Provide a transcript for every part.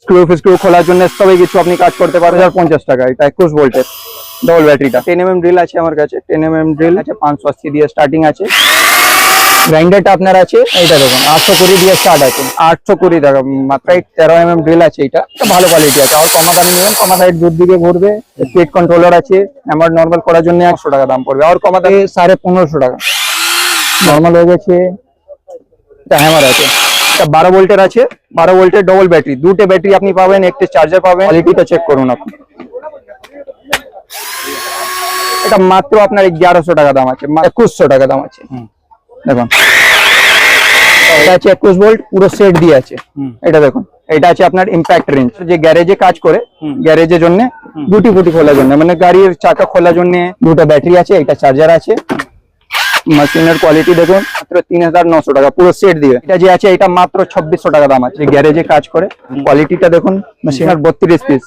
Screw খোলার জন্য সবাই কিছু আপনি কাজ করতে পারেন। 50 টাকা, এটা 21 ভোল্টের ডবল ব্যাটারিটা। 10 mm ড্রিল আছে আমার কাছে, 10 mm ড্রিল আছে, 580 দিয়ে স্টার্টিং আছে। গ্রাইন্ডারটা আপনার আছে, এইটা দেখুন 820 দিয়ে স্টার্ট আছে, 820 টাকা মাত্র। 13 mm ড্রিল আছে, এটা ভালো কোয়ালিটি আছে। আর কমা দামি নেবেন, কমা সাইড দূর দিকে ঘুরবে। স্পিড কন্ট্রোলার আছে, হ্যামার নর্মাল করার জন্য 100 টাকা দাম পড়বে। আর কমা দামি 1550 টাকা নর্মাল হয়ে গেছে। এটা হ্যামার আছে, 12 ভোল্টের আছে, 12 ভোল্টের ডবল ব্যাটারি। দুটো ব্যাটারি আপনি পাবেন, একটা চার্জার পাবেন। কোয়ালিটিটা চেক করুন আপনি। এটা মাত্র আপনার 1100 টাকা দাম আছে, 2100 টাকা দাম আছে। দেখুন এটা আছে 21 ভোল্ট, পুরো সেট দিয়ে আছে। এটা দেখুন, এটা আছে আপনার ইম্প্যাক্ট রেঞ্জ, যে গ্যারেজে কাজ করে, গ্যারেজের জন্য গুটি ফুটি খোলার জন্য, মানে গাড়ির চাকা খোলার জন্য দুটো ব্যাটারি আছে, এটা চার্জার আছে। মেশিনের কোয়ালিটি দেখুন, মাত্র 3900 টাকা পুরো সেট দিয়ে। এটা যে আছে এটা মাত্র 2600 টাকা দাম আছে, গ্যারেজে কাজ করে। কোয়ালিটিটা দেখুন, মেশিনের 32 পিস,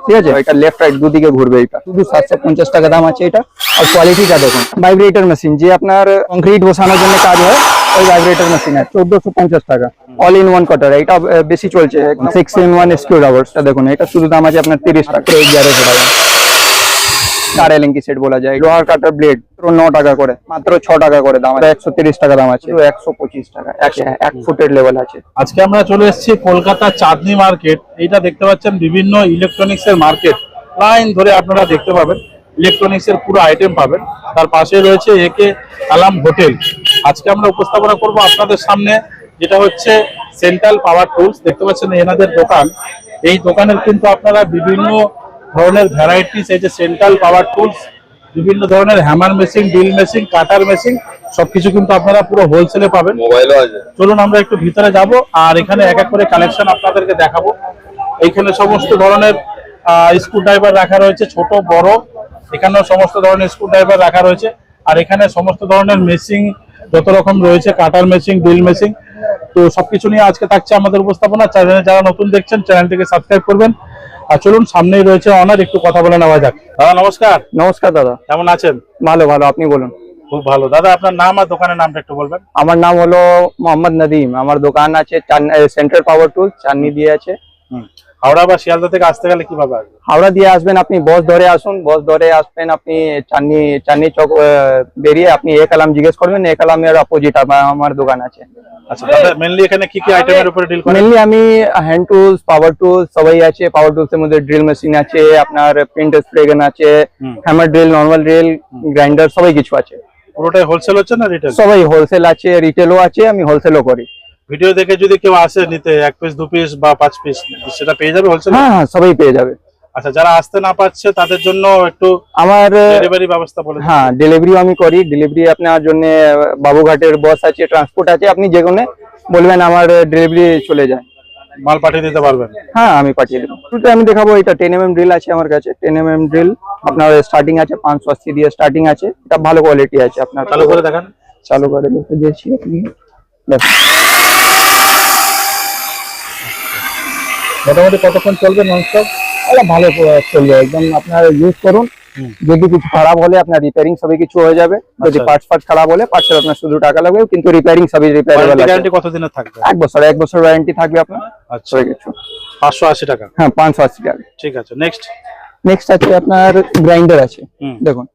ঠিক আছে। এটা লেফট রাইট দুদিকে ঘুরবে, এটা শুধু 750 টাকা দাম আছে এটা। আর কোয়ালিটিটা দেখুন, ভাইব্রেটর মেশিন, যে আপনার কংক্রিট বসানোর জন্য কাজ হয়, ওই ভাইব্রেটর মেশিন আছে, 1450 টাকা। অল ইন ওয়ান কাটার, এটা বেশি চলছে। 6-in-1 স্ক্রু ড্রাইভারটা দেখুন, এটা শুধু দাম আছে আপনার 30 টাকা, 1100 টাকা। চার এলএনকি সেট বলা যায়। লোহার কাটার ব্লেড 9 টাকা করে, মাত্র 6 টাকা করে দাম। 130 টাকা দাম আছে, 125 টাকা 1 ফুটের লেভেল আছে। আজকে আমরা চলে এসেছি কলকাতা চাঁদনি মার্কেট। এইটা দেখতে পাচ্ছেন বিভিন্ন ইলেকট্রনিক্স এর মার্কেট, লাইন ধরে আপনারা দেখতে পাবেন ইলেকট্রনিক্স এর পুরো আইটেম পাবেন। তার পাশে রয়েছে একে আলাম হোটেল। আজকে আমরা উপস্থাপনা করব আপনাদের সামনে, যেটা হচ্ছে সেন্ট্রাল পাওয়ার টুলস। দেখতে পাচ্ছেন এনাদের দোকান। এই দোকানের কিন্তু আপনারা বিভিন্ন ধরনের ভ্যারাইটিস, এই যে সেন্ট্রাল পাওয়ার টুলস, বিভিন্ন ধরনের হ্যামার মেশিন, ড্রিল মেশিন, কাটার মেশিন, সবকিছু কিন্তু আপনারা পুরো হোলসেলে পাবেন। মোবাইলও আছে। চলুন আমরা একটু ভিতরে যাব, আর এখানে এক এক করে কালেকশন আপনাদেরকে দেখাবো। এইখানে সমস্ত ধরনের স্ক্রু ড্রাইভার রাখা রয়েছে, ছোট বড়। এখানেও সমস্ত ধরনের স্ক্রু ড্রাইভার রাখা রয়েছে। আর এখানে সমস্ত ধরনের মেশিন যত রকম রয়েছে, কাটার মেশিন, ড্রিল মেশিন। তো সবকিছু নিয়ে আজকে থাকছে আমাদের উপস্থাপনা। চ্যানেলে যারা নতুন দেখছেন, চ্যানেলটিকে সাবস্ক্রাইব করবেন। আর চলুন, সামনেই রয়েছে অনার, একটু কথা বলে নেওয়া যাক। দাদা নমস্কার। নমস্কার দাদা, কেমন আছেন? ভালো ভালো, আপনি বলুন। খুব ভালো। দাদা আপনার নাম আর দোকানের নামটা একটু বলবেন। আমার নাম হলো মোহাম্মদ নদীম। আমার দোকান আছে সেন্ট্রাল পাওয়ার টুল, চাঁদনি দিয়ে আছে। হাওড়া বা শিয়ালদা থেকে আসতে গেলে কিভাবে আসবেন? হাওড়া দিয়ে আসবেন আপনি, বস ধরে আসুন, বস ধরে আসবেন আপনি। চাঁদনি চক বেরিয়ে আপনি এক আলাম জিজ্ঞেস করবেন, এক আলামের অপোজিট আমার দোকান আছে। আচ্ছা দাদা, মেইনলি এখানে কি কি আইটেমের উপরে ডিল করেন? মেইনলি আমি হ্যান্ড টুলস, পাওয়ার টুলস সবাই আছে। পাওয়ার টুলস এর মধ্যে ড্রিল মেশিন আছে, আপনার প্রিন্ট স্প্রে গান আছে, hammer drill, normal drill, grinder সবাই কিছু আছে। পুরোটাই হোলসেল হচ্ছে না রিটেল? সবাই হোলসেল আছে, রিটেলও আছে, আমি হোলসেলও করি। ভিডিও দেখে যদি কেউ আসে নিতে 1 পিস 2 পিস বা 5 পিস, সেটা পেয়ে যাবে হোলসেল? হ্যাঁ হ্যাঁ, সবাই পেয়ে যাবে। আচ্ছা, যারা আসতে না পারছে তাদের জন্য একটু আমার ডেলিভারি ব্যবস্থা বলে দিন। হ্যাঁ, ডেলিভারিও আমি করি। ডেলিভারি আপনার জন্য বাবুঘাটের বস আছে, ট্রান্সপোর্ট আছে, আপনি যেখানে বলবেন আমার ডেলিভারি চলে যায়। মাল পাঠিয়ে দিতে পারবেন? হ্যাঁ, আমি পাঠিয়ে দেবো। আমি দেখাবো, এটা 10 mm ড্রিল আছে আমার কাছে। 10 mm ড্রিল আপনার স্টার্টিং আছে, 580 দিয়ে স্টার্টিং আছে। এটা ভালো কোয়ালিটি আছে। আপনার চালু করে দেখান। চালু করে দেখতে দিয়েছি আপনি দেখুন। মোটামুটি কতক্ষণ চলবে ননস্টপ? এটা ভালো চলবে একদম। আপনার ইউজ করুন, যদি কিছু খারাপ হলে আপনার রিপেয়ারিং সবই কিছু হয়ে যাবে। যদি পার্টস খারাপ হলে পার্টসের আপনার শুধু টাকা লাগবে, কিন্তু রিপেয়ারিং সবই রিপেয়ারেবল আছে। গ্যারান্টি কতদিনের থাকবে? 1 বছর ওয়ারেন্টি থাকবে আপনার। আচ্ছা, কিছু 580 টাকা। হ্যাঁ, 580 টাকা। ঠিক আছে, নেক্সট আছে আপনার গ্রাইন্ডার আছে। দেখুন,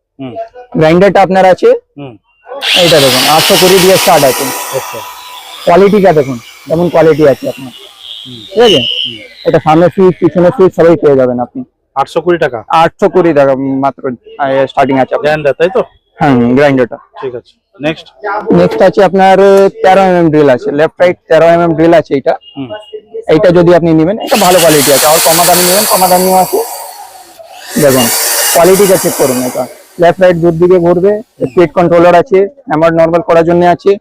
গ্রাইন্ডারটা আপনার আছে, এইটা দেখুন 820 দিয়ে স্টার্ট আছে। আচ্ছা, কোয়ালিটিটা দেখুন কেমন কোয়ালিটি আছে আপনার, ঠিক আছে। এটা সামনে সুইচ, পিছনে সুইচ সবই পেয়ে যাবেন আপনি। 820 টাকা। 820 টাকা মাত্র স্টার্টিং আছে। গ্রাইন্ডার, তাই তো? হ্যাঁ, গ্রাইন্ডারটা। ঠিক আছে, নেক্সট আছে আপনার 13 mm ড্রিল আছে, লেফট রাইট 13 mm ড্রিল আছে। এইটা যদি আপনি নেবেন, এটা ভালো কোয়ালিটি আছে। আর কমা দামি নেবেন, কমা দামিও আছে। দেখুন কোয়ালিটিটা চেক করুন। এটা লেফট রাইট দূর দিকে ঘুরবে, স্পিড কন্ট্রোলার আছে, হ্যামার নরমাল করার জন্য আছে।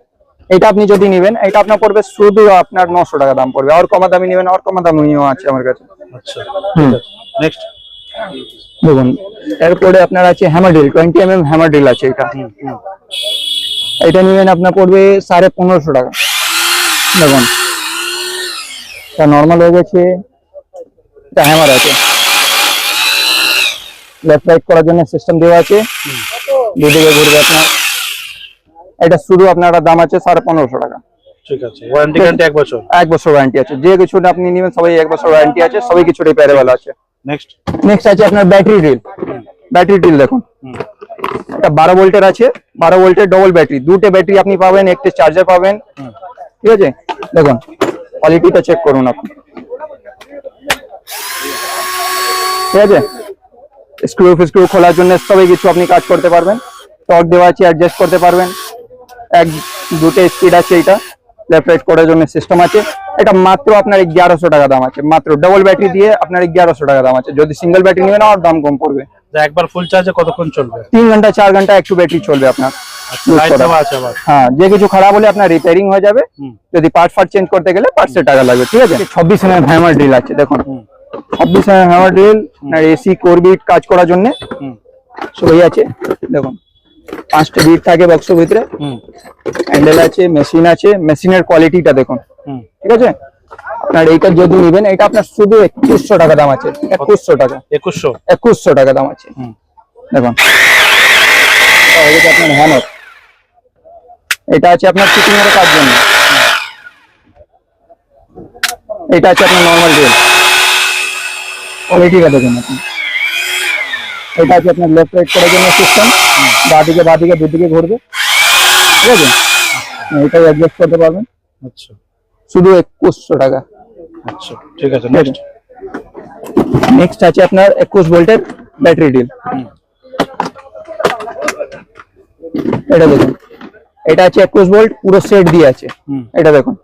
এটা আপনি যদি নেবেন, এটা আপনার পড়বে শুধু আপনার 900 টাকা দাম পড়বে। আর কমা দামি নেবেন, আর কমা দামিও আছে আমার কাছে। আচ্ছা, নেক্সট দেখুন, এরপরে আপনার আছে hammer drill, 20 mm hammer drill আছে। এটা নেবেন আপনার পড়বে 1550 টাকা। দেখুন, এটা নরমাল হয়ে গেছে। এটা হ্যামার আছে, লেফট রাইট করার জন্য সিস্টেম দেওয়া আছে, দুদিকে ঘুরবে আপনার। এটা শুধু আপনার দাম আছে 1550 টাকা। ঠিক আছে, ওয়ারেন্টি গ্যারান্টি 1 বছর। 1 বছর ওয়ারেন্টি আছে, যে কিছু আপনি নেবেন সবাই 1 বছর ওয়ারেন্টি আছে, সবই কিছু রিপেয়ারেবল আছে। নেক্সট নেক্সট আছে আপনার ব্যাটারি ড্রিল। ব্যাটারি ড্রিল দেখুন, এটা 12 ভোল্টের আছে, 12 ভোল্টের ডবল ব্যাটারি, দুটো ব্যাটারি আপনি পাবেন, একটা চার্জার পাবেন। ঠিক আছে, দেখুন কোয়ালিটিটা চেক করুন আপনি। ঠিক আছে, স্ক্রু খোলার জন্য সবই কিছু আপনি কাজ করতে পারবেন, টর্ক দেওয়া আছে, অ্যাডজাস্ট করতে পারবেন, দুটো স্পিড আছে, এটা লেফট রাইট করার জন্য সিস্টেম আছে। এটা মাত্র আপনার 1100 টাকা দাম আছে, মাত্র ডবল ব্যাটারি দিয়ে আপনার 1100 টাকা দাম আছে। যদি সিঙ্গেল ব্যাটারি নেবেন আর দাম কম পড়বে। একবার ফুল চার্জে কতক্ষণ চলবে? 3 ঘন্টা 4 ঘন্টা একটু ব্যাটারি চলবে আপনার। লাইট দেওয়া আছে আবার। হ্যাঁ, যে কিছু খারাপ হলে আপনার রিপেয়ারিং হয়ে যাবে, যদি পার্ট চেঞ্জ করতে গেলে পার্টসের টাকা লাগবে। ঠিক আছে, 26 mm হ্যামার ড্রিল আছে, দেখুন 26 mm হ্যামার ড্রিল, আপনার এসি কোর বিট কাজ করার জন্য সবই আছে। দেখুন 5টা বিট থাকে বক্সের ভিতরে, হ্যান্ডেল আছে, মেশিন আছে, মেশিনের কোয়ালিটিটা দেখুন। ঠিক আছে, আপনার এইটা যদি নেবেন, এটা আপনার শুধু 2100 টাকা দাম আছে। 2100 টাকা, 2100 টাকা দাম আছে। দেখুন এটা আপনার হ্যামার, এটা আছে আপনার ফিটিং এর কাজ জন্য। এটা আছে আপনার নরমাল ড্রিল, কোয়ালিটিটা দেখুন আপনি। এটা আছে আপনার লেফট রাইট করার জন্য সিস্টেম, বাঁদিকে দুদিকে ঘুরবে। ঠিক আছে, এটা অ্যাডজাস্ট করতে পারবেন। আচ্ছা, শুধু 2100 টাকা। আচ্ছা ঠিক আছে। নেক্সট আছে আপনার 21 ভোল্টের ব্যাটারি ড্রিল। এটা দেখুন, এটা আছে 21 ভোল্ট, পুরো সেট দিয়ে আছে। এটা দেখুন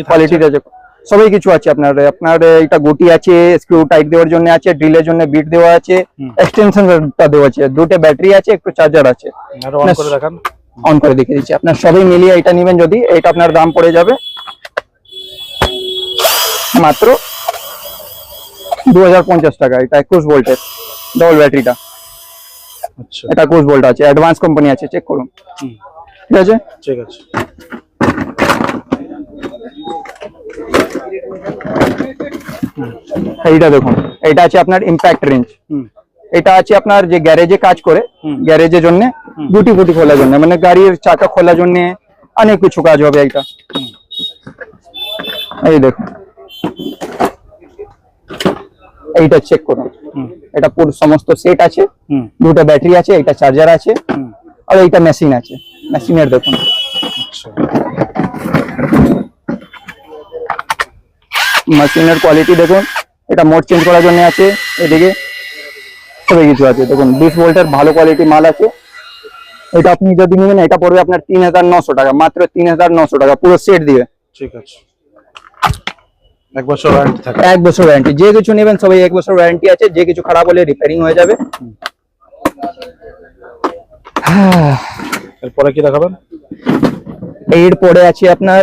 কোয়ালিটিটা দেখুন, সবই কিছু আছে আপনার। এটা গুটি আছে, স্ক্রু টাইট দেওয়ার জন্য আছে, ড্রিলের জন্য বিট দেওয়া আছে, এক্সটেনশনটা দেওয়া আছে, দুটো ব্যাটারি আছে, একটু চার্জার আছে। অন করে দেখিয়ে দিচ্ছি আপনার। সবই মিলিয়ে এটা নেবেন যদি, এটা আপনার দাম পড়ে যাবে মাত্র 2050 টাকা। এটা 21 ভোল্টের ডবল ব্যাটারিটা। আচ্ছা, এটা 21 ভোল্ট আছে, অ্যাডভান্স কোম্পানি আছে, চেক করুন। ঠিক আছে, ঠিক আছে। এইটা দেখুন, এটা আছে আপনার ইম্প্যাক্ট রেঞ্জ। এটা আছে আপনার যে গ্যারেজে কাজ করে, গ্যারেজের জন্য গুটি খোলার জন্য, মানে গাড়ির চাকা খোলার জন্য অনেক কিছু কাজ হবে এটা। এই দেখুন, এইটা চেক করুন, এটা পুরো সমস্ত সেট আছে, দুটো ব্যাটারি আছে, এটা চার্জার আছে, আর এইটা মেশিন আছে। মেশিনের দেখুন, মেশিনের কোয়ালিটি দেখুন। এটা মোড চেঞ্জ করার জন্য আছে, এদিকে সবই কিছু আছে। দেখুন 20 ভোল্টের ভালো কোয়ালিটি মাল আছে। এটা আপনি যদি নেবেন, এটা পড়বে আপনার 3900 টাকা, মাত্র 3900 টাকা পুরো সেট দিয়ে। ঠিক আছে, 1 বছর ওয়ারেন্টি থাকে। 1 বছর ওয়ারেন্টি, যে কিছু নেবেন সবাই 1 বছর ওয়ারেন্টি আছে, যে কিছু খারাপ হলে রিপেয়ারিং হয়ে যাবে। এরপরে কি দেখাবেন? এরপরে আছে আপনার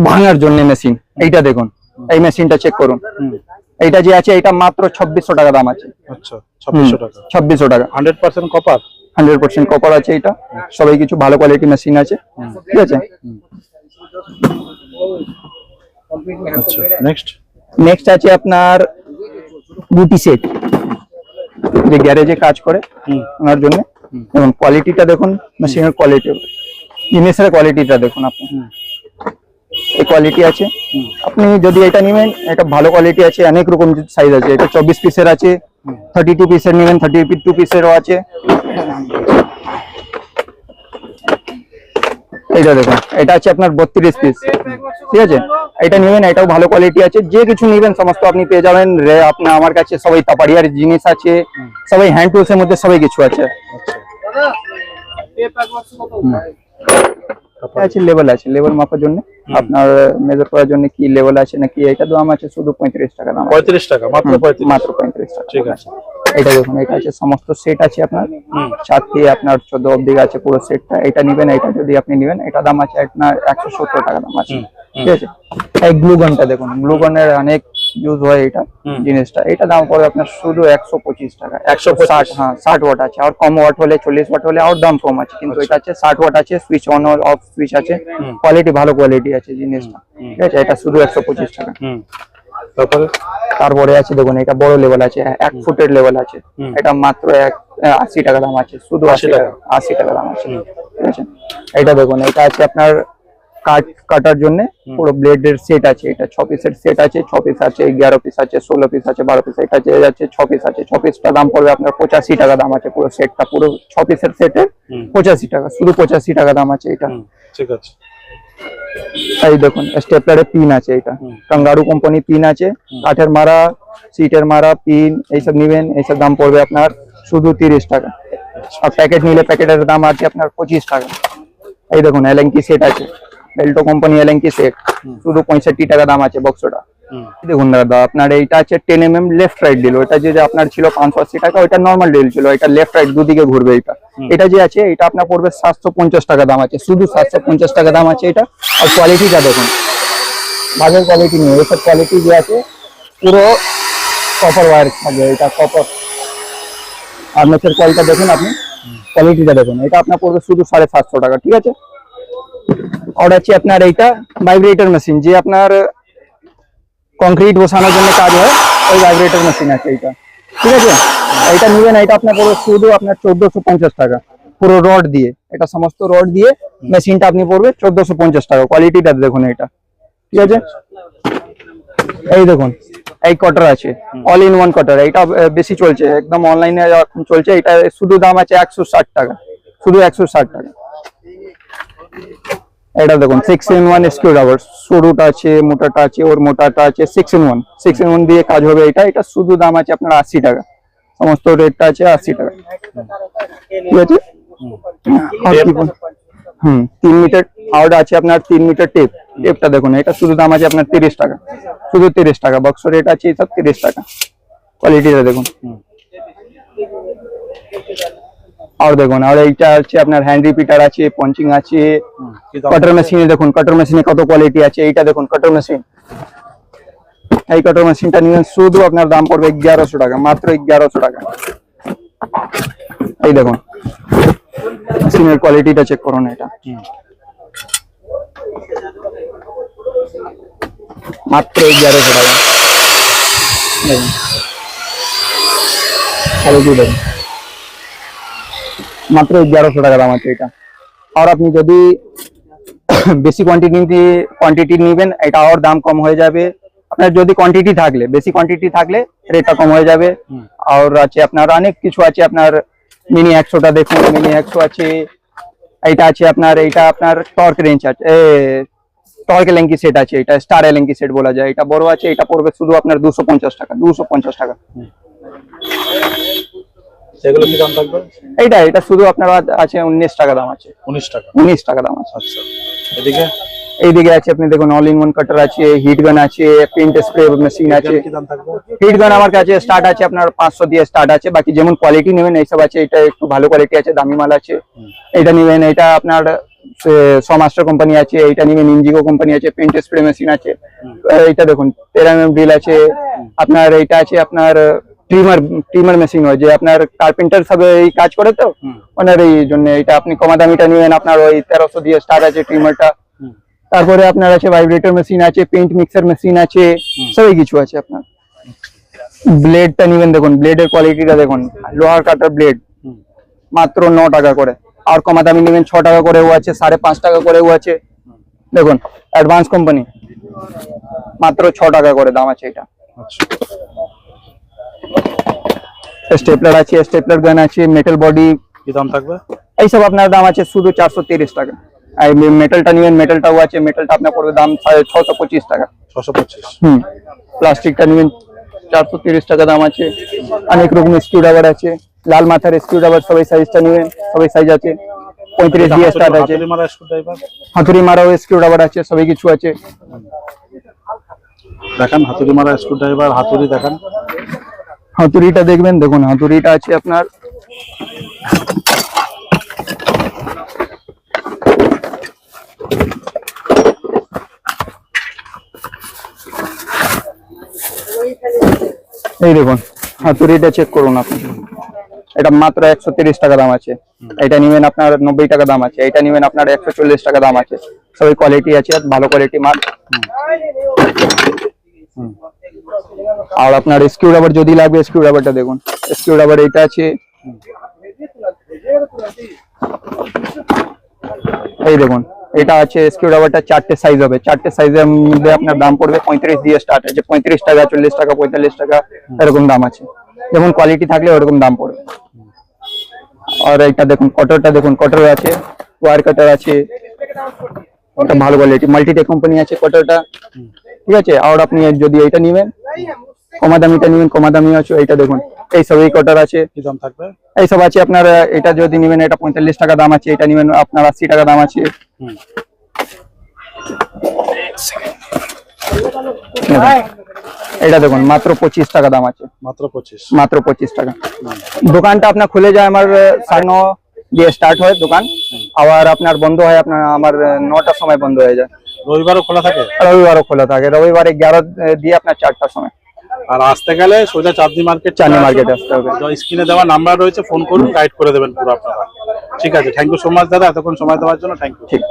ভাঙার জন্য মেশিন। এইটা দেখুন, এই মেশিনটা চেক করুন। এইটা যে আছে, এটা মাত্র 2600 টাকা দাম আছে। আচ্ছা, 2600 টাকা। 2600 টাকা, 100% কপার। 100% কপার আছে। এটা সবাই কিছু ভালো কোয়ালিটি মেশিন আছে। ঠিক আছে, আচ্ছা নেক্সট আছে আপনার গুটি সেট, যে গ্যারেজে কাজ করে ওনার জন্য। এবং কোয়ালিটিটা দেখুন, মেশিনের কোয়ালিটি, জিনিসের কোয়ালিটিটা দেখুন আপনি। এই কোয়ালিটি আছে। আপনি যদি এটা নেবেন, এটা ভালো কোয়ালিটি আছে, অনেক রকম সাইজ আছে। এটা 24 পিসের আছে, 32 পিসের নেবেন, 32 পিসেরও আছে। এইটা দেখুন, এটা আছে আপনার 32 পিস। ঠিক আছে, এটা নেবেন, এটাও ভালো কোয়ালিটি আছে। যে কিছু নেবেন সমস্ত আপনি পেয়ে যাবেন। আপনার আমার কাছে সবাই তাপাড়িয়ার জিনিস আছে, সবাই হ্যান্ড টুলস এর মধ্যে সবাই কিছু আছে। আছে লেভেল আছে, লেভেল মাপার জন্য, আপনার মেজার করার জন্য কি লেভেল আছে নাকি। এটা দাম আছে শুধু 35 টাকা দাম। 35 টাকা, মাত্র 35 টাকা। ঠিক আছে, এটা দেখুন, এটা আছে সমস্ত সেট আছে আপনার 7 থেকে আপনার 14 অবধি আছে পুরো সেটটা। এটা নেবেন, এটা যদি আপনি নেবেন, এটা দাম আছে আপনার 170 টাকা দাম আছে। ঠিক আছে, এই গ্লু গানটা দেখুন, গ্লু গানের অনেক ইউজ হয় এটা জিনিসটা। এটা দাম পড়বে আপনার শুধু 125 টাকা। 160, হ্যাঁ 60 ওয়াট আছে। আর কম ওয়াট হলে 40 ওয়াট হলে আর দাম কম আছে, কিন্তু এটা আছে 60 ওয়াট আছে, সুইচ অন অফ সুইচ আছে, কোয়ালিটি ভালো কোয়ালিটি আছে জিনিসটা। ঠিক আছে, এটা শুধু 125 টাকা। তারপরে আছে দেখুন, এটা বড় লেভেল আছে, 1 ফুটের লেভেল আছে। এটা মাত্র 80 টাকা দাম আছে, শুধু 80 টাকা দাম আছে। ঠিক আছে, এটা দেখুন, এটা আছে আপনার কাট কাটার জন্য পুরো ব্লেডের সেট আছে, এটা 6 পিসের সেট আছে, 6 পিস আছে, 11 পিস আছে, 16 পিস আছে, 12 পিস, এটা যে যাচ্ছে 6 পিস আছে। 6 পিসটা দাম পড়বে আপনার 85 টাকা দাম আছে, পুরো সেটটা, পুরো 6 পিসের সেটের 85 টাকা, শুধু 85 টাকা দাম আছে এটা। ঠিক আছে। এই দেখুন স্টেপলারের পিন আছে, এটা কাঙ্গারু কোম্পানি পিন আছে, কাঠের মারা, সিটের মারা, পিন এইসব নিবেন, এইসব দাম পড়বে আপনার শুধু 30 টাকা। আর প্যাকেট নিলে প্যাকেটের দাম আছে আপনার 25 টাকা। এই দেখুন এলএনকি সেট আছে, বেল্টো কোম্পানি এলএনকি সেট, শুধু 65 টাকা দাম আছে বক্সটা। দেখুন দাদা আপনার এইটা আছে 10 mm লেফট রাইট ডিল, ওটা যে আপনার ছিল 580 টাকা, ওইটা নর্মাল ডিল ছিল, এটা লেফট রাইট দুদিকে ঘুরবে এটা। এটা যে আছে এটা আপনার পড়বে 750 টাকা দাম আছে, শুধু 750 টাকা দাম আছে এটা। আর কোয়ালিটিটা দেখুন, বাজার কোয়ালিটি নেই, এসব কোয়ালিটি যে আছে পুরো কপার ওয়্যার থাকবে, এটা কপার। আর মেসের কোয়ালিটি দেখুন, আপনি কোয়ালিটিটা দেখুন, এটা আপনার পড়বে শুধু 750 টাকা, ঠিক আছে। আর আছে আপনার এইটা ভাইব্রেটর মেশিন, যে আপনার কংক্রিট বসানোর জন্য কাজ হয়, ওই ভাইব্রেটর মেশিন আছে এইটা, ঠিক আছে। এইটা নিবেন, এটা আপনার পড়বে শুধু আপনার 1450 টাকা, পুরো রড দিয়ে, এটা সমস্ত রড দিয়ে মেশিনটা আপনি পড়বে 1450 টাকা। কোয়ালিটিটা দেখুন এটা, ঠিক আছে। এই দেখুন এই কটার আছে, অল ইন ওয়ান কটার, এটা বেশি চলছে, একদম অনলাইনে চলছে, এটা শুধু দাম আছে 160 টাকা, শুধু 160 টাকা। এটা দেখুন 6-in-1 স্ক্রু ড্রাইভার, সরুটা আছে, মোটাটা আছে, ওর মোটাটা আছে, 6-in-1 দিয়ে কাজ হবে এটা। এটা শুধু দাম আছে আপনার 80 টাকা, সমস্ত রেটটা আছে 80 টাকা, ঠিক আছে। 3 মিটার আউট আছে আপনার, 3 মিটার টেপ, টেপটা দেখুন, এটা শুধু দাম আছে আপনার 30 টাকা, শুধু 30 টাকা। বক্স রেট আছে সব 30 টাকা। কোয়ালিটিটা দেখুন। আর দেখুন, আর এইটা হচ্ছে আপনার হ্যান্ড রিপিটার আছে, পঞ্চিং আছে, কাটার মেশিনে দেখুন, কাটার মেশিনে কত কোয়ালিটি আছে। এইটা দেখুন কাটার মেশিন, এই কাটার মেশিনটা নিয়ে শুধু আপনার দাম পড়বে 1100 টাকা, মাত্র 1100 টাকা। এই দেখুন মেশিনের কোয়ালিটিটা চেক করুন, এটা মাত্র 1100 টাকা। দেখুন কোয়ালিটি দেখুন, মাত্র 1100 টাকা দাম আছে এটা। আর আপনি যদি বেশি কোয়ান্টিটি নেবেন, এটা আর দাম কম হয়ে যাবে আপনার, যদি কোয়ান্টিটি থাকলে, বেশি কোয়ান্টিটি থাকলে রেটটা কম হয়ে যাবে। আর আছে আপনার অনেক কিছু আছে, আপনার মিনি 100টা দেখুন, মিনি 100 আছে, এইটা আছে আপনার, এইটা আপনার টর্ক রেঞ্জ আছে, টর্ক এলএনকি সেট আছে, এটা স্টার এলএনকি সেট বলা যায়, এটা বড় আছে, এটা পড়বে শুধু আপনার 250 টাকা, 250 টাকা। সেগুলো কি দাম থাকবে? এটা শুধু আপনার আছে 19 টাকা দাম আছে, 19 টাকা, 19 টাকা দাম আছে। আচ্ছা। এদিকে এইদিকে আছে আপনি দেখুন, অল ইন ওয়ান কাটার আছে, হিট গান আছে, পেইন্ট স্প্রে মেশিন আছে। কি দাম থাকবে? হিট গান আমার কাছে স্টার্ট আছে আপনার 500 দিয়ে স্টার্ট আছে, বাকি যেমন কোয়ালিটি নেবেন এইসব আছে। এটা একটু ভালো কোয়ালিটি আছে, দামি মাল আছে, এটা নেবেন। এটা আপনার সমাস্টার কোম্পানি আছে, এইটা নেবেন। ইনজিগো কোম্পানি আছে, পেইন্ট স্প্রে মেশিন আছে। এইটা দেখুন 13 mm ড্রিল আছে আপনার। এইটা আছে আপনার ট্রিমার মেশিন হয়, যে আপনার কার্পেন্টার সব এই কাজ করে, তো ওনার এই জন্য এটা আপনি কমা দামিটা নেবেন, আপনার ওই 1300 দিয়ে স্টার্ট আছে ট্রিমারটা। তারপরে আপনার আছে ভাইব্রেটর মেশিন আছে, পেইন্ট মিক্সার মেশিন আছে, সবই কিছু আছে আপনার। ব্লেডটা নেবেন, দেখুন ব্লেডের কোয়ালিটিটা দেখুন, লোহার কাটার ব্লেড মাত্র 9 টাকা করে। আর কমা দামি নেবেন 6 টাকা করেও আছে, 5.5 টাকা করেও আছে। দেখুন অ্যাডভান্স কোম্পানি, মাত্র 6 টাকা করে দাম আছে এটা। স্টেপলার আছে, স্টেপলার গান আছে, মেটাল বডি। কি দাম থাকবে? এইসব আপনার দাম আছে শুধু 430 টাকা। আর মেটালটা নেবেন, মেটালটাও আছে, মেটালটা আপনার পড়বে দাম 625 টাকা। 625। প্লাস্টিকটা নেবেন 430 টাকা দাম আছে। অনেক রকম স্ক্রু ড্রাইভার আছে, লাল মাথার স্ক্রু ড্রাইভার, সবাই সাইজটা নেবেন, সবাই সাইজ আছে। 35 দিয়ে স্টার্ট আছে, হাতুড়ি মারাও স্ক্রু ড্রাইভার আছে, সবই কিছু আছে। দেখান হাতুড়ি মারা স্ক্রু ড্রাইভার, হাতুড়ি দেখান। হাতুড়িটা দেখবেন, দেখুন হাতুড়িটা আছে আপনার এই দেখুন, হাতুড়িটা চেক করুন আপনি, এটা মাত্র 130 টাকা দাম আছে। এটা নেবেন আপনার 90 টাকা দাম আছে, এটা নেবেন আপনার 140 টাকা দাম আছে। সবই কোয়ালিটি আছে, ভালো কোয়ালিটি মাল। আর আপনার স্ক্রু রাবার যদি লাগবে, স্ক্রু রাবারটা দেখুন, স্ক্রু রাবার এটা আছে, এই দেখুন এটা আছে স্ক্রু ড্রাইভারটা 4টে সাইজ হবে, 4টে সাইজের মধ্যে আপনার দাম পড়বে 35 দিয়ে স্টার্ট আছে, 35 টাকা, 40 টাকা, 45 টাকা এরকম দাম আছে। যেমন কোয়ালিটি থাকলে ওরকম দাম পড়বে। আর এটা দেখুন কটরটা, দেখুন কটর আছে, ওয়ার কাটার আছে, ওটা ভালো কোয়ালিটি মাল্টিটেক কোম্পানি আছে কটরটা, ঠিক আছে। আর আপনি যদি এটা নেবেন কমা দামিটা নেবেন, কমা দামি আছে। এটা দেখুন এইসব এই কটর আছে, কি দাম থাকবে? এইসব আছে আপনার। এটা যদি নেবেন এটা 45 টাকা দাম আছে, এটা নেবেন আপনার 80 টাকা দাম আছে। এটা দেখুন মাত্র 25 টাকা দাম আছে, মাত্র 25। মাত্র 25 টাকা। দোকানটা আপনার খুলে যায় আমার 9:30 দিয়ে স্টার্ট হয় দোকান, আবার আপনার বন্ধ হয় আপনার আমার 9টার সময় বন্ধ হয়ে যায়। রবিবারও খোলা থাকে? রবিবারও খোলা থাকে, রবিবার 11 দিয়ে আপনার 4টার সময়। আর আসতে গেলে সোজা চাঁদনি মার্কেট, চাঁদনি মার্কেটে আসতে হবে। স্ক্রিনে দেওয়া নাম্বার রয়েছে, ফোন করুন, গাইড করে দেবেন পুরো আপনারা। ঠিক আছে, থ্যাংক ইউ সো মাচ দাদা, এতক্ষণ সময় দেওয়ার জন্য থ্যাংক ইউ। ঠিক।